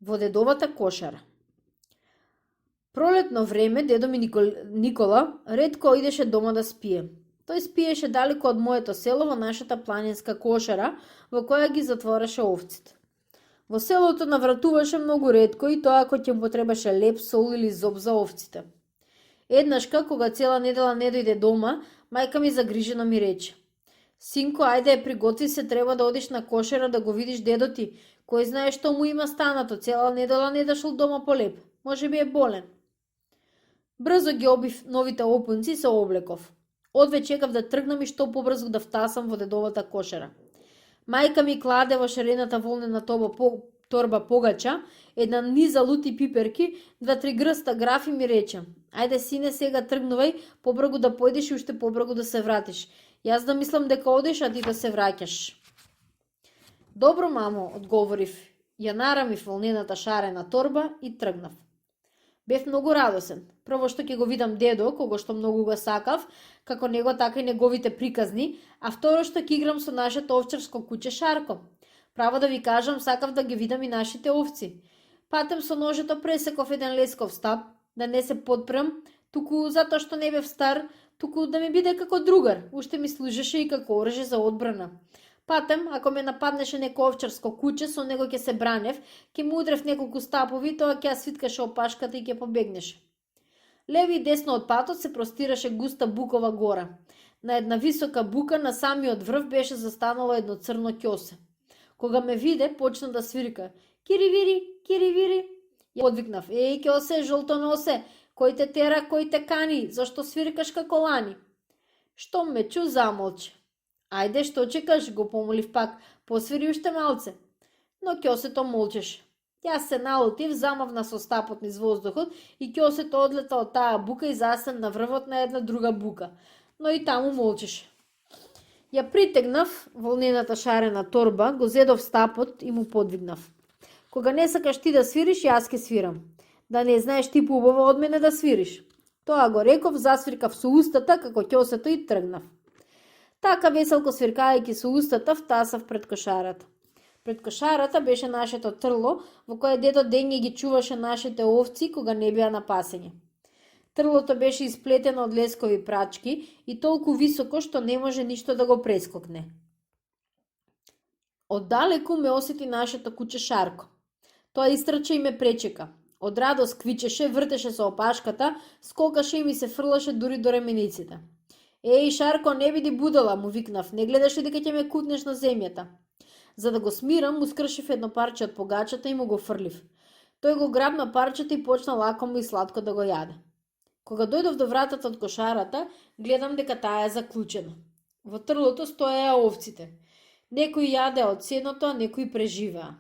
Во дедовата кошара. Пролетно време дедо ми Никола ретко идеше дома да спие. Тој спиеше далеко од моето село во нашата планинска кошара, во која ги затвореше овците. Во селото навратуваше многу ретко и тоа ако ќе му потребаше леп, сол или зоб за овците. Еднашка, кога цела недела не дојде дома, мајка ми загрижено ми рече: Синко, ајде, приготви се, треба да одиш на кошера да го видиш дедо ти. Кој знае што му има станато, цела недела не дошол дома полеп. Може би е болен. Брзо ги обив новите опунци и се облеков. Одве чекав да тргнам и што побрзо да втасам во дедовата кошера. Мајка ми кладе во шарената волнена торба погача, една низа лути пиперки, 2-3 грста граф и ми рече: ајде сине, сега тргнувај, побргу да појдеш и уште побргу да се вратиш. Јас да мислам дека одиш, а ти да се враќаш. Добро, мамо, одговорив. Ја нарамив волнената шарена торба и тргнав. Бев многу радосен. Прво што ќе го видам дедо, кого што многу го сакав, како него така и неговите приказни, а второ што ќе играм со нашето овчарско куче Шарко. Право да ви кажам, сакав да ги видам и нашите овци. Патем со ножето пресеков еден лесков стап, да не се подпрем, туку затоа што не бев стар, туку да ми биде како другар, уште ми служеше и како оръжје за одбрана. Патем, ако ме нападнеше неко овчарско куче, со него ќе се бранев, ќе му удрев неколку стапови, тоа ќе ја свиткаше опашката и ќе побегнеше. Леви и десно од патот се простираше густа букова гора. На една висока бука на самиот врв беше застанало едно црно ќосе. Кога ме виде, почна да свирка: Киривири, киривири. Ја подвикнав: еј, ќосе, жолтоносе, кој те тера, кој те кани, зашто свиркаш како лани? Штом ме чу, замолче. Ајде, што чекаш, го помолив пак, посвири уште малце. Но ќосето молчеше. Јас се налутив, замавна со стапот низ воздухот и ќосето одлета од таа бука и засен на врвот на една друга бука, но и таму молчеше. Ја притегнав волнената шарена торба, го зедов стапот и му подвигнав: кога не сакаш ти да свириш, јас ќе свирам. Да не знаеш ти поубаво од мене да свириш. Тоа го реков, засвиркав со устата како ќосето и тргнав. Така веселко свиркајќи со устата, втасав пред кошарата. Пред кошарата беше нашето трло, во кое дедо дење ги чуваше нашите овци кога не беа на пасење. Трлото беше исплетено од лескови прачки и толку високо што не може ништо да го прескокне. Оддалеку ме осети нашето куче Шарко. Тоа истрча и ме пречека. Од радост квичеше, вртеше се опашката, скокаше и ми се фрлаше дури до ремениците. Еј, Шарко, не биди будала, му викнав, не гледаш ли дека ќе ме кутнеш на земјата? За да го смирам, му скршив едно парче од погачата и му го фрлив. Тој го грабна парчето и почна лакомо и сладко да го јаде. Кога дојдов до вратата од кошарата, гледам дека таа е заклучена. Во трлото стоеа овците. Некој јаде од сеното, а некој преживеа.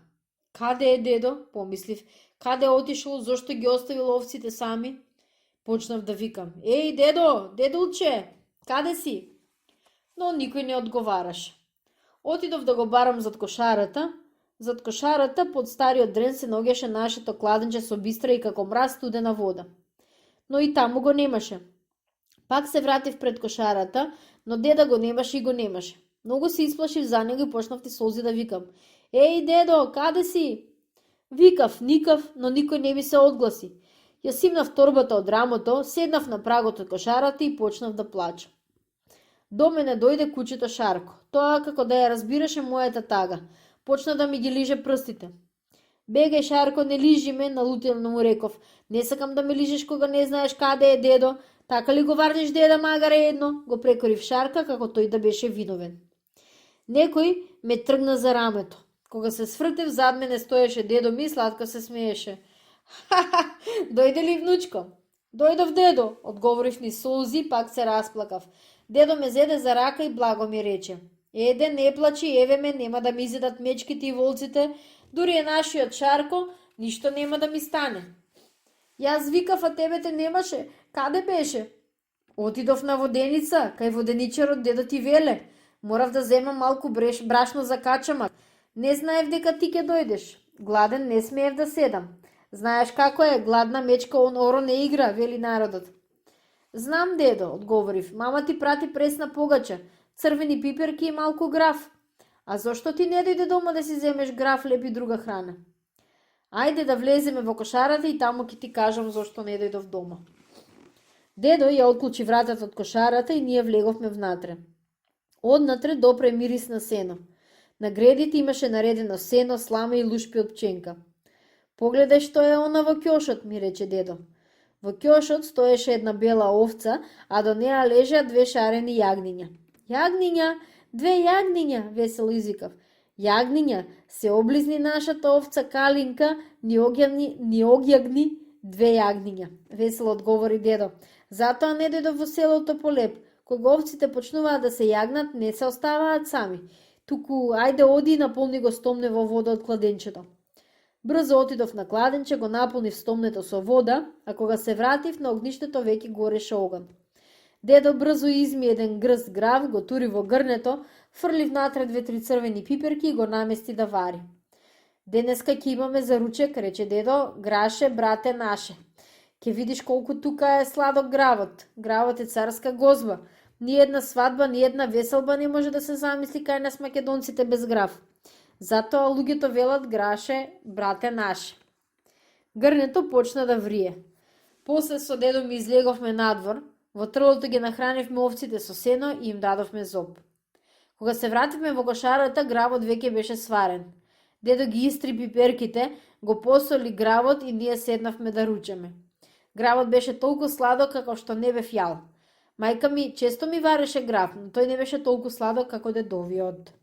Каде е дедо? Помислив. Каде отишол? Зошто ги оставил овците сами? Почнав да викам: еј, дедо, дедулче, каде си? Но никој не одговараше. Отидов да го барам зад кошарата. Зад кошарата под стариот дрен се ногеше нашето кладенче со бистра и како мраз студена вода. Но и таму го немаше. Пак се вратив пред кошарата, но деда го немаше и го немаше. Многу се исплашив за него и почнав ти солзи да викам: еј, дедо, каде си? Викав, никав, но никој не ми се одгласи. Ја симнав торбата од рамото, седнав на прагот од кошарата и почнав да плачам. До мене дојде кучето Шарко. Тоа како да ја разбираше мојата тага. Почна да ми ги лиже прстите. Бегај, Шарко, не лижи ме, налутено му реков. Не сакам да ме лижиш кога не знаеш каде е дедо. Така ли го варниш деда, магаре едно? Го прекорив Шарка како тој да беше виновен. Некој ме тргна за рамето. Кога се свртев, зад мене стоеше дедо ми и сладко се смееше. Ха-ха, дојде ли, внучко? Дојдов, дедо, одговорив ни солзи, пак се расплакав. Дедо ме зеде за рака и благо ми рече: еде, не плачи, еве ме, нема да ми изедат мечките и волците, дури е нашиот Шарко, ништо нема да ми стане. Јас викав, а тебе те немаше, каде беше? Отидов на воденица, кај воденичарот дедо ти веле. Морав да земам малку брашно за качамак. Не знаев дека ти ќе дојдеш. Гладен не смеев да седам. Знаеш како е, гладна мечка оро не игра, вели народот. Знам, дедо, одговорив. Мама ти прати пресна погача, црвени пиперки и малку граф. А зошто ти не дојде дома да си земеш граф, леп и друга храна? Ајде да влеземе во кошарата и таму ќе ти кажам зошто не дојдов дома. Дедо ја отклучи вратата од кошарата и ние влеговме внатре. Однатре допре мирис на сено. На гредите имаше наредено сено, слама и лушпи од пченка. Погледај што е она во ќошот, ми рече дедо. Во ќошот стоеше една бела овца, а до неа лежеа две шарени јагниња. Јагниња, две јагниња, весело извикав. Јагниња, се облизни нашата овца Калинка, ни огјагни две јагниња, весело одговори дедо. Затоа не дојдов во селото полеп. Кога овците почнуваат да се јагнат, не се оставаат сами. Туку, ајде оди и наполни го стомне во вода од кладенчето. Брзо отидов на кладенче, го наполнив стомнето со вода, а кога се вратив, на огништето веќе гореше оган. Дедо брзо изми еден грст грав, го тури во грнето, фрли внатре 2-3 црвени пиперки и го намести да вари. Денеска ќе имаме за ручек, рече дедо, граше, брате наше. Ке видиш колку тука е сладок гравот. Гравот е царска гозба. Ни една свадба, ни една веселба не може да се замисли кај нас македонците без грав. Затоа луѓето велат граше, брате наше. Грнето почна да врие. После со дедо ми излеговме надвор, во трлото ги нахранивме овците со сено и им дадовме зоб. Кога се вративме во кошарата, гравот веќе беше сварен. Дедо ги истри пиперките, го посоли гравот и ние седнавме да ручеме. Гравот беше толку сладок како што не бев јал. Мајка ми често ми вареше грав, но тој не беше толку сладок како дедовиот.